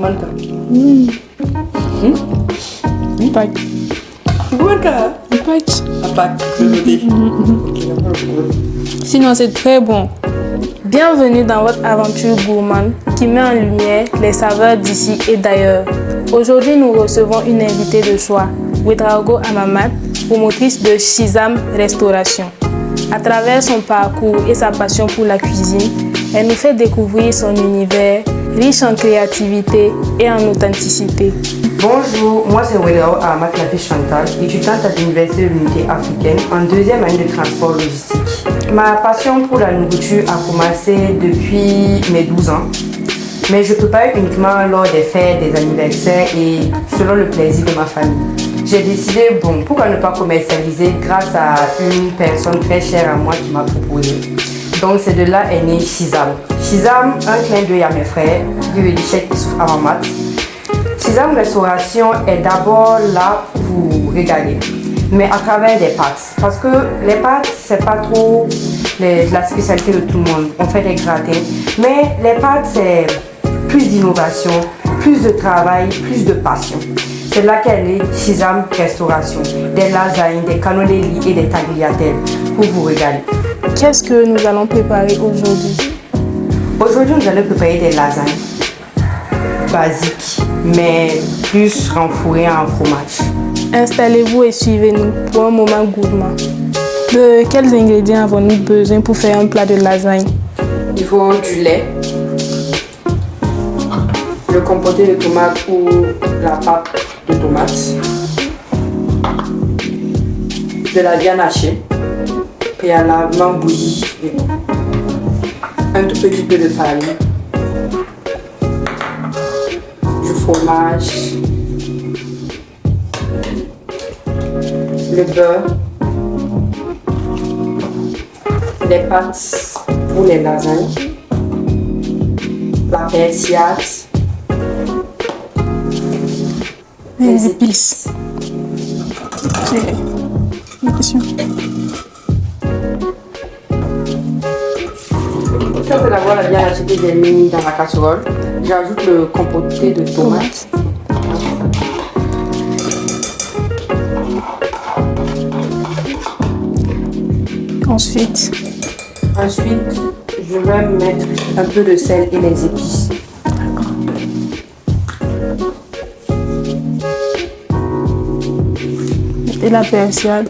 gimana ka? Pâques. Gimana ka? Pâques. À Pâques, je le dis. Sinon, c'est très bon. Bienvenue dans votre aventure gourmande qui met en lumière les saveurs d'ici et d'ailleurs. Aujourd'hui, nous recevons une invitée de choix, Ouedraogo Amamat, promotrice de Shizam Restauration. À travers son parcours et sa passion pour la cuisine, elle nous fait découvrir son univers, riche en créativité et en authenticité. Bonjour, moi c'est Ouedraogo Amamat, la fille Chantal, étudiante à l'Université de l'Unité africaine en deuxième année de transport logistique. Ma passion pour la nourriture a commencé depuis mes 12 ans. Mais je prépare uniquement lors des fêtes, des anniversaires et selon le plaisir de ma famille. J'ai décidé, pourquoi ne pas commercialiser grâce à une personne très chère à moi qui m'a proposé. Donc c'est de là est né Shizam. Shizam, un clin d'œil à mes frères, Cheikh Issouf Amamat. Shizam Restauration est d'abord là pour vous régaler, mais à travers des pâtes. Parce que les pâtes, c'est pas trop la spécialité de tout le monde. On fait des gratins, mais les pâtes, c'est plus d'innovation, plus de travail, plus de passion. C'est là qu'elle est Shizam Restauration. Des lasagnes, des cannelloni et des tagliatelles pour vous régaler. Qu'est-ce que nous allons préparer aujourd'hui? Aujourd'hui, nous allons préparer des lasagnes basiques, mais plus renfourées en fromage. Installez-vous et suivez-nous pour un moment gourmand. De quels ingrédients avons-nous besoin pour faire un plat de lasagne? Il faut du lait, le compoté de tomate ou la pâte de tomate, de la viande hachée, préalablement bouillie, un tout petit peu de farine, du fromage, le beurre, les pâtes pour les lasagnes, la persillade, Les épices. Après d'avoir la viande hachée que j'ai mis dans la casserole, j'ajoute le compoté de tomate. Ensuite, je vais mettre un peu de sel et les épices. et la persillade.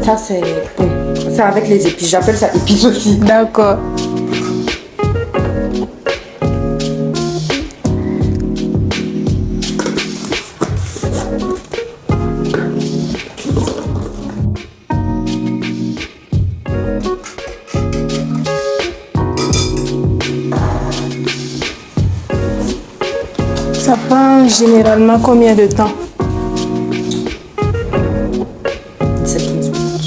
Ça, c'est avec les épices. J'appelle ça épices aussi. D'accord. Ça prend généralement combien de temps?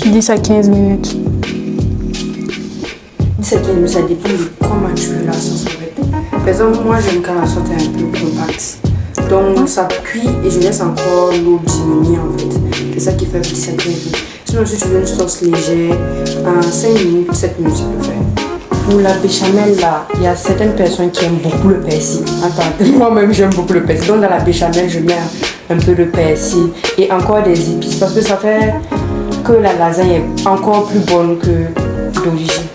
10 à 15 minutes. 10 à 15 minutes, ça dépend de comment tu veux la sauce en fait. Par exemple, moi j'aime quand la sauce est un peu compacte. Donc ça cuit et je laisse encore l'eau diminuer en fait. C'est ça qui fait 10 à 15 minutes. Sinon, si tu veux une sauce légère, en 5 minutes, 7 minutes, ça peut faire. Pour la béchamel là, il y a certaines personnes qui aiment beaucoup le persil. Attends, moi-même j'aime beaucoup le persil. Donc dans la béchamel, je mets un peu de persil et encore des épices parce que ça fait que la lasagne est encore plus bonne que d'origine.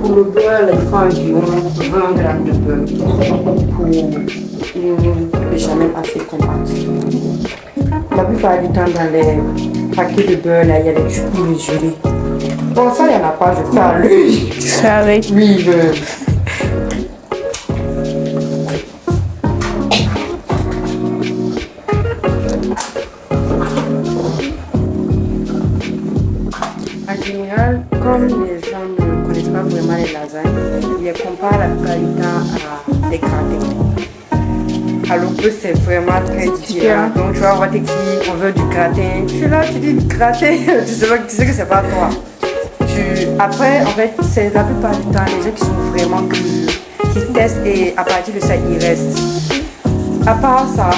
Pour le beurre, il faut environ 20 grammes de beurre pour une béchamel assez compacte. La plupart du temps, dans les paquets de beurre, là, il y a des trucs mesurés. Bon, ça, il n'y en a pas, je fais à l'œil. Tu fais avec? Oui, je... En général, comme les gens ne connaissent pas vraiment les lasagnes, ils les comparent la plupart du temps à des gratins. Alors que c'est vraiment très différent. Donc tu vas voir tes clients, on veut du gratin. Tu es là, tu dis gratin, tu sais que c'est pas toi. Après, en fait, c'est la plupart du temps les gens qui sont vraiment curieux, qui testent et à partir de ça, ils restent. À part ça,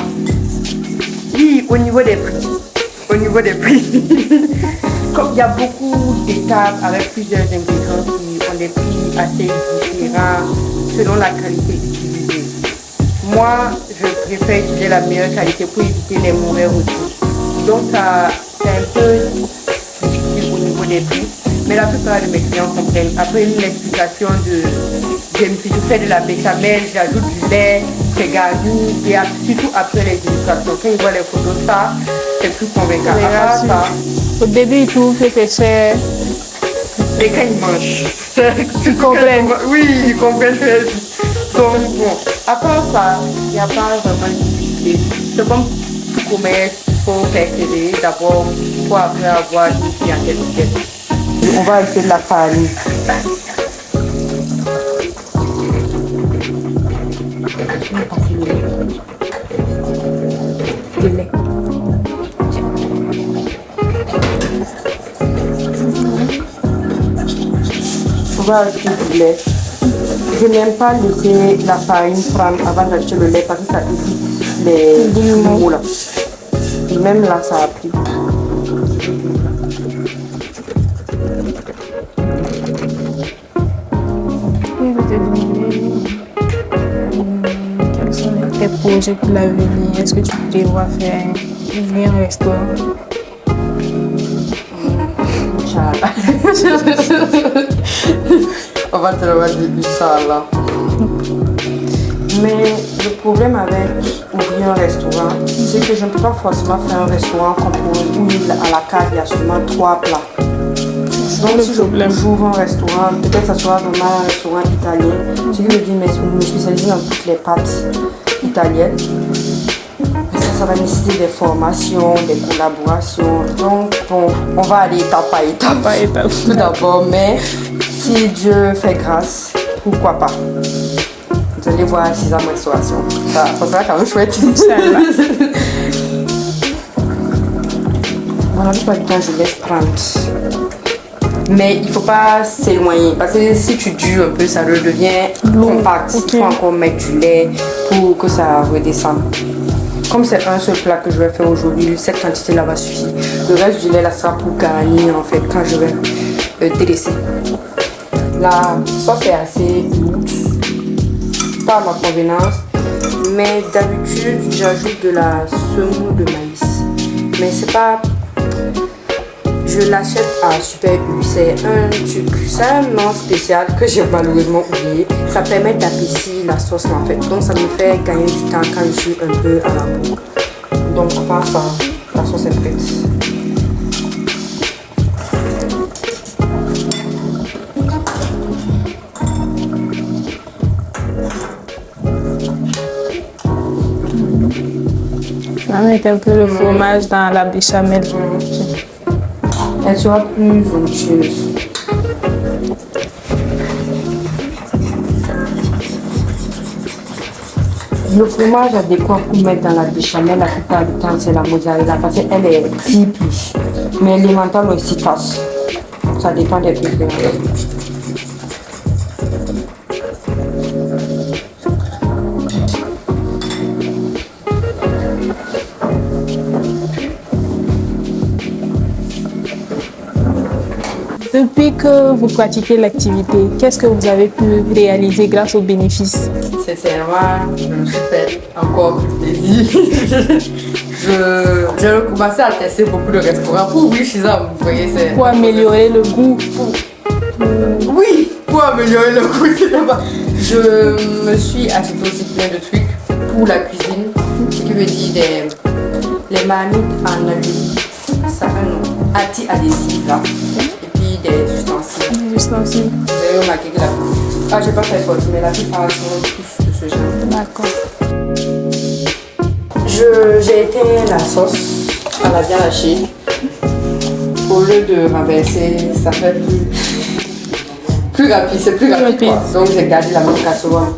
oui, au niveau des prix, au niveau des prix. Comme il y a beaucoup d'étapes avec plusieurs ingrédients qui ont des prix assez différents selon la qualité utilisée. Moi, je préfère utiliser la meilleure qualité pour éviter les mauvais retours. Donc, c'est un peu difficile au niveau des prix. Mais la plupart de mes clients comprennent. Après une explication je fais de la béchamel, j'ajoute du lait, c'est garni. Et surtout après les illustrations, quand ils voient les photos, ça, c'est plus convaincant. Au début, ils trouvent que c'est cher. Et quand ils mangent, Ils comprennent. Oui, ils comprennent très vite. Donc, bon, à part ça, il n'y a pas vraiment de difficulté. C'est comme tout commerce, il faut persévérer d'abord pour après avoir une clientèle. On va essayer de la farine. Du lait. On va ajouter du lait. Je n'aime pas laisser la farine prendre avant d'ajouter le lait parce que ça évite les mots là. Et même là, ça a pris. Quels sont tes projets pour l'avenir? Est-ce que tu prévois ouvrir un restaurant? On va te le dire, Inch'Allah. Mais le problème avec ouvrir un restaurant, c'est que je ne peux pas forcément faire un restaurant comme où à la carte il y a seulement 3 plats. Donc si j'ouvre un restaurant, peut-être ça sera vraiment un restaurant italien. Ce qui veut dire me spécialiser dans toutes les pâtes italiennes. Ça va nécessiter des formations, des collaborations. Donc bon, on va aller étape par étape. Tout d'abord, mais si Dieu fait grâce, pourquoi pas? Vous allez voir 6 ans de restauration. Ça sera quand même chouette. Voilà, la plupart du temps, je laisse prendre. Mais il ne faut pas s'éloigner parce que si tu dures un peu, ça redevient compact. Okay. Il faut encore mettre du lait pour que ça redescende. Comme c'est un seul plat que je vais faire aujourd'hui, cette quantité-là va suffire. Le reste du lait là sera pour garnir en fait quand je vais dresser. La sauce est assez douce, pas à ma convenance, mais d'habitude j'ajoute de la semoule de maïs. Mais c'est pas... Je l'achète à Super U, c'est un truc, c'est un nom spécial que j'ai malheureusement oublié. Ça permet d'épaissir la sauce en fait, donc ça me fait gagner du temps quand je suis un peu à la bourre. Donc je pense que la sauce est prête. Je vais mettre un peu le fromage dans la béchamel. Elle sera plus onctueuse. Le fromage adéquat pour mettre dans la béchamel, la plupart du temps, c'est la mozzarella parce qu'elle est petit plus. Mais l'emmental aussi passe. Ça dépend des préférences. Depuis que vous pratiquez l'activité, qu'est-ce que vous avez pu réaliser grâce aux bénéfices? Sincèrement, je me suis fait encore plus plaisir. J'ai recommencé à tester beaucoup de restaurants pour ouvrir chez eux, vous voyez. Pour améliorer le goût. Oui, pour améliorer le goût, je me suis acheté aussi plein de trucs pour la cuisine, ce qui veut dire les marmites en aluminium, ça a un nom, anti-adhésif là. Des ustensiles. Vous avez remarqué que j'ai pas fait faute, mais la plupart sont tous de ce genre. D'accord. J'ai éteint la sauce à la viande hachée. Au lieu de renverser, ça fait plus rapide, c'est plus rapide. Quoi. Donc j'ai gardé la même casserole.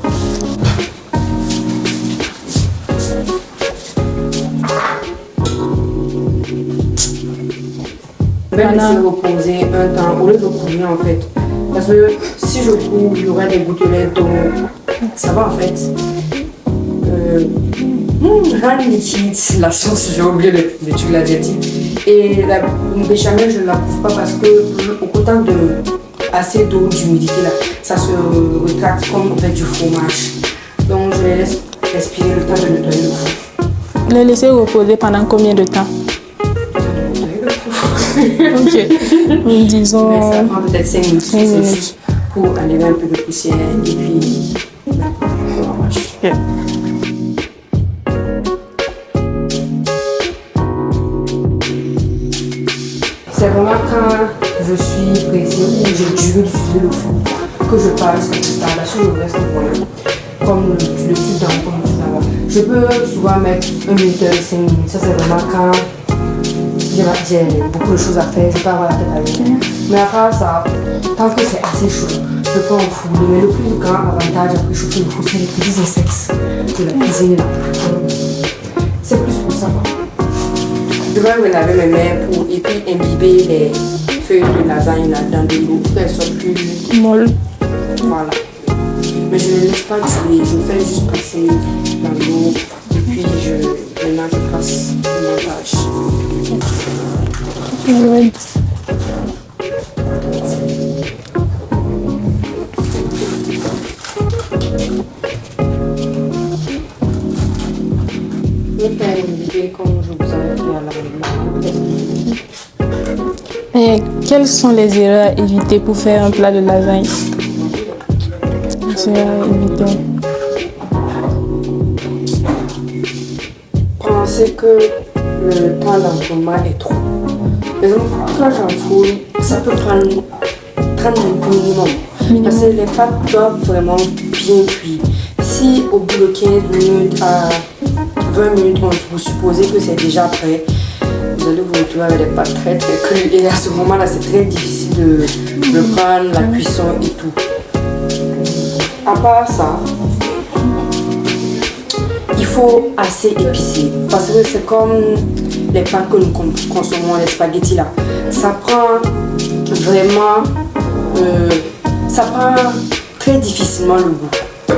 Je vais laisser reposer un temps au lieu de couler en fait. Parce que si je coule, il y aurait des gouttelettes d'eau. Ça va en fait. Rendre liquide la sauce, j'ai oublié le truc l'adjectif. Et la béchamel, je ne la couvre pas parce que au contact de assez d'eau, d'humidité, là, ça se rétracte comme avec du fromage. Donc je les laisse respirer le temps de nettoyer le four. Les laisser reposer pendant combien de temps? Ok. Disons. Mais ça prend peut-être 5 minutes. C'est juste pour enlever un peu de poussière et puis Ok. C'est vraiment quand je suis pressée ou j'ai dû utiliser le four que je passe cette installation le reste pour rien. Comme le tube dans comme tout là-bas. Je peux souvent mettre 1 minute, 5 minutes. Ça c'est vraiment quand j'ai beaucoup de choses à faire, je peux avoir la tête à l'heure. Mais à part ça, tant que c'est assez chaud, je peux en fourrer. Mais le plus grand avantage après chauffer le four, c'est les petits insectes de la cuisine là. C'est plus pour ça. Je vais me laver mes mains et puis imbiber les feuilles de lasagne là dans de l'eau pour qu'elles soient plus molles. Voilà. Mais je ne les laisse pas tuer, je fais juste passer dans l'eau et puis maintenant je passe le montage. Je vais faire une vidéo comme je vous avais fait à la Et quelles sont les erreurs à éviter pour faire un plat de lasagne? C'est à éviter. Pensez que le temps d'enfournement est trop. Par exemple, quand j'enfourne, ça peut prendre 30 minutes minimum. Parce que les pâtes doivent vraiment bien cuire. Si au bout de 15 minutes à 20 minutes, vous supposez que c'est déjà prêt, vous allez vous retrouver avec des pâtes très très crues. Et à ce moment-là, c'est très difficile de prendre la cuisson et tout. À part ça, il faut assez épicer. Parce que c'est comme les pâtes que nous consommons, les spaghettis là. Ça prend vraiment... ça prend très difficilement le goût.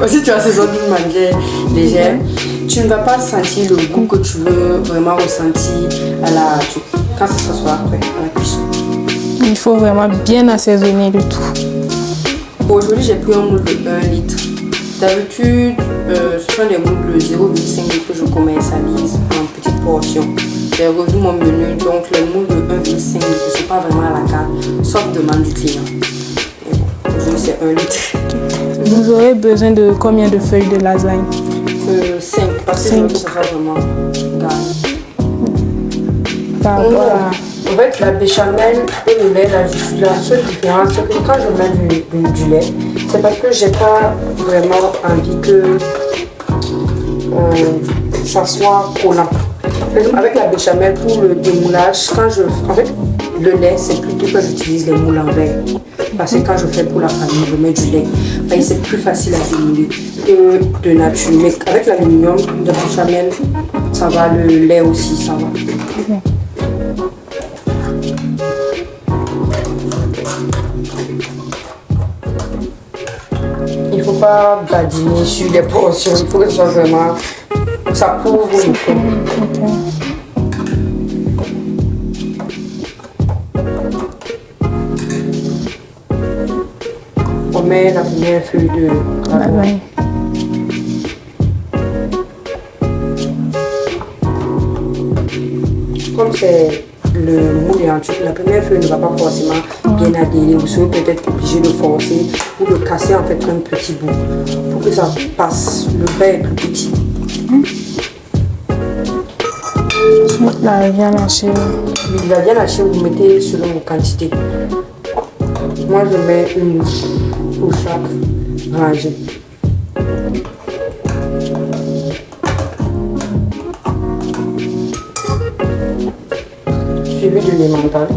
Si tu as ces autres manières légères, tu ne vas pas sentir le goût que tu veux vraiment ressentir quand ça sera après, à la cuisson. Il faut vraiment bien assaisonner le tout. Aujourd'hui, j'ai pris un moule de 1 litre. D'habitude, ce sont des moules de 0,5 litre que je commercialise en petites portions. J'ai revu mon menu, donc les moules de 1,5 litre ne sont pas vraiment à la carte, sauf demande du client. Et bon, aujourd'hui, c'est 1 litre. Vous aurez besoin de combien de feuilles de lasagne? 5, parce que ça sera vraiment garni. Par rapport à... En fait, la béchamel et le lait, la seule différence, c'est que quand je mets du lait, c'est parce que j'ai pas vraiment envie que ça soit collant. Avec la béchamel, pour le démoulage, en fait, le lait, c'est plutôt que j'utilise les moules en verre. Parce que quand je fais pour la famille, je mets du lait. Et c'est plus facile à démouler que de nature. Mais avec l'aluminium de béchamel, ça va, le lait aussi, ça va. Il ne faut pas badiner sur les portions, il faut que ce soit vraiment... ça couvre le fond. On met la première feuille de lasagne. Comme c'est le moule est en tube, la première feuille ne va pas forcément bien adhérer. Vous serez peut-être obligé de forcer ou de casser en fait un petit bout pour que ça passe. Le pain est plus petit. La viande hachée. Oui, la viande hachée, vous mettez selon vos quantités. Moi, je mets une pour chaque rangée. Suivi de l'emmental.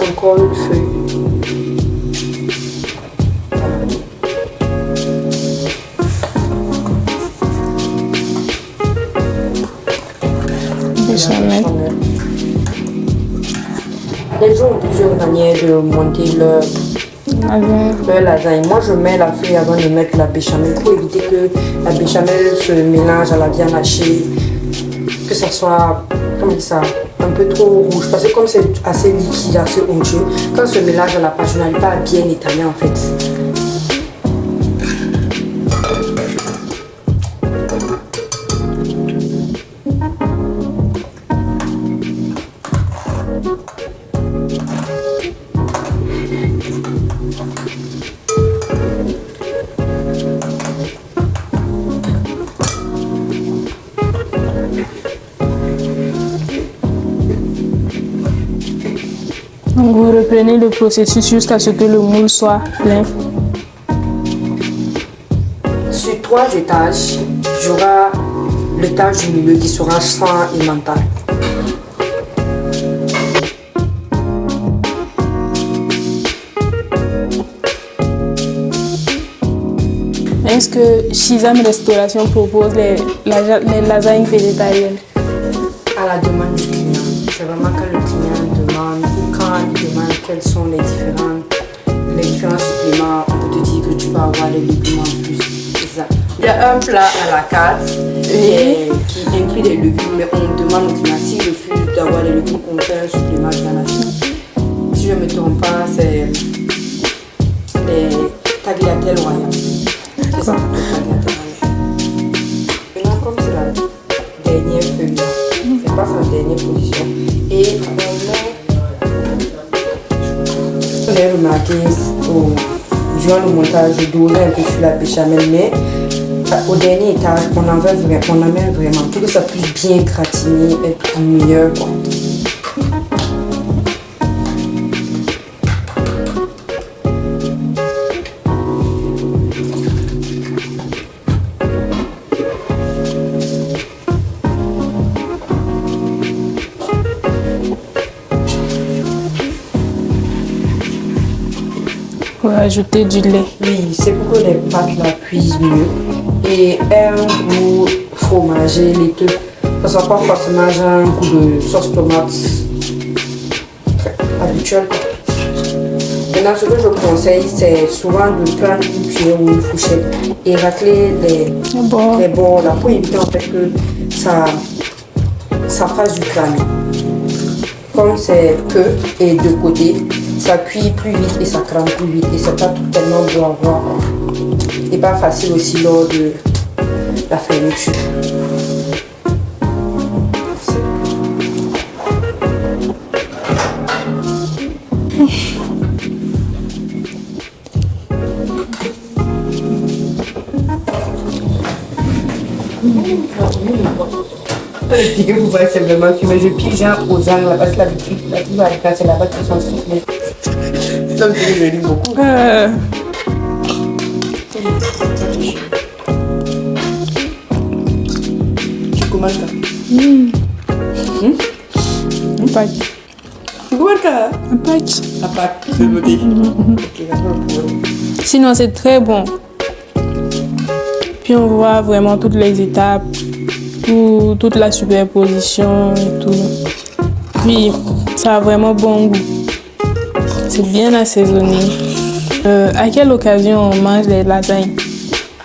Encore une feuille. Béchamel. Les gens ont plusieurs manières de monter leur Le lasagne. Moi, je mets la feuille avant de mettre la béchamel pour éviter que la béchamel se mélange à la viande hachée, que ça soit, comme ça, un peu trop rouge. Parce que comme c'est assez liquide, assez onctueux, quand se mélange à la pâte, je n'arrive pas à bien étaler en fait. Donc vous reprenez le processus jusqu'à ce que le moule soit plein. Sur 3 étages, j'aurai l'étage du milieu qui sera sans emmental. Est-ce que Shizam Restauration propose les lasagnes végétariennes? À la demande du client. C'est vraiment quand le client demande ou quand il demande quels sont les différents suppléments, on peut te dire que tu peux avoir les légumes en plus. C'est ça. Il y a un plat à la carte qui inclut des légumes, mais on demande au client s'il refuse d'avoir les légumes, on fait un supplément dans la chaîne. Si je ne me trompe pas, c'est les tagliatelles royales. C'est ça, les tagliatelles royales. Maintenant, comme c'est la dernière feuille, c'est pas sa dernière position. Et vous avez remarqué durant le montage, je dosais un peu sur la béchamel, mais au dernier étage, on en met vraiment pour que ça puisse bien gratiner, être meilleur. Pour ajouter du lait. Oui, c'est pour que les pâtes la cuisent mieux. Et un goût fromager, laiteux. Ça ne soit pas forcément genre un goût de sauce tomate habituel. Maintenant, ce que je conseille, c'est souvent de prendre une cuillère ou une fourchette et racler les bords là pour éviter en fait que ça fasse du cramé. Comme c'est peu et de côté, ça cuit plus vite et ça crame plus vite et c'est pas tout tellement beau à voir. Et pas facile aussi lors de la fermeture. Le que vous voyez, c'est vraiment fumé. Je pique genre aux angles là parce que l'habitude, la vie va aller c'est là-bas qui sont soufflés. Donc je lis beaucoup. Tu commandes ça? Un pack. Tu commandes ça? Un pack. Un pack, c'est noté. Ok, d'accord. Sinon, c'est très bon. Puis on voit vraiment toutes les étapes, toute la superposition et tout. Puis ça a vraiment bon goût. C'est bien assaisonné. À quelle occasion on mange les lasagnes?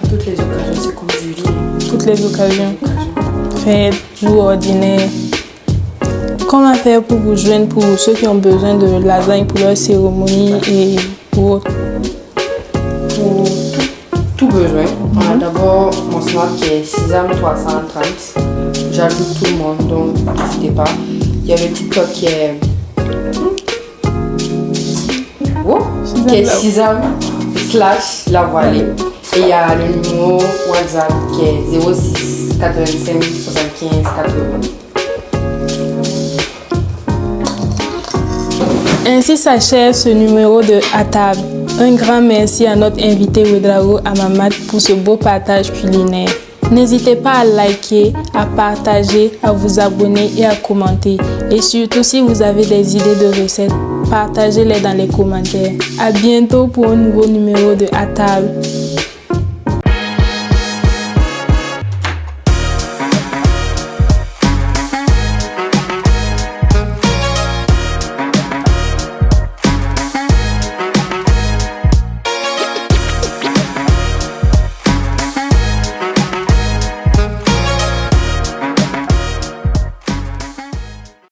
À toutes les occasions, c'est comme du riz. Toutes les occasions. Fête, jour ordinaire. Comment faire pour vous joindre pour ceux qui ont besoin de lasagne pour leur cérémonie et pour autres? Pour tout besoin, on a d'abord mon Snap qui est Sisam330. J'ajoute tout le monde, donc n'hésitez pas. Il y a le TikTok qui est Sisam / la voilée. Et il y a le numéro WhatsApp qui est 06 85 75 80. Ainsi s'achève ce numéro de À table. Un grand merci à notre invité Ouedraogo Amamat pour ce beau partage culinaire. N'hésitez pas à liker, à partager, à vous abonner et à commenter. Et surtout, si vous avez des idées de recettes, partagez-les dans les commentaires. À bientôt pour un nouveau numéro de À table.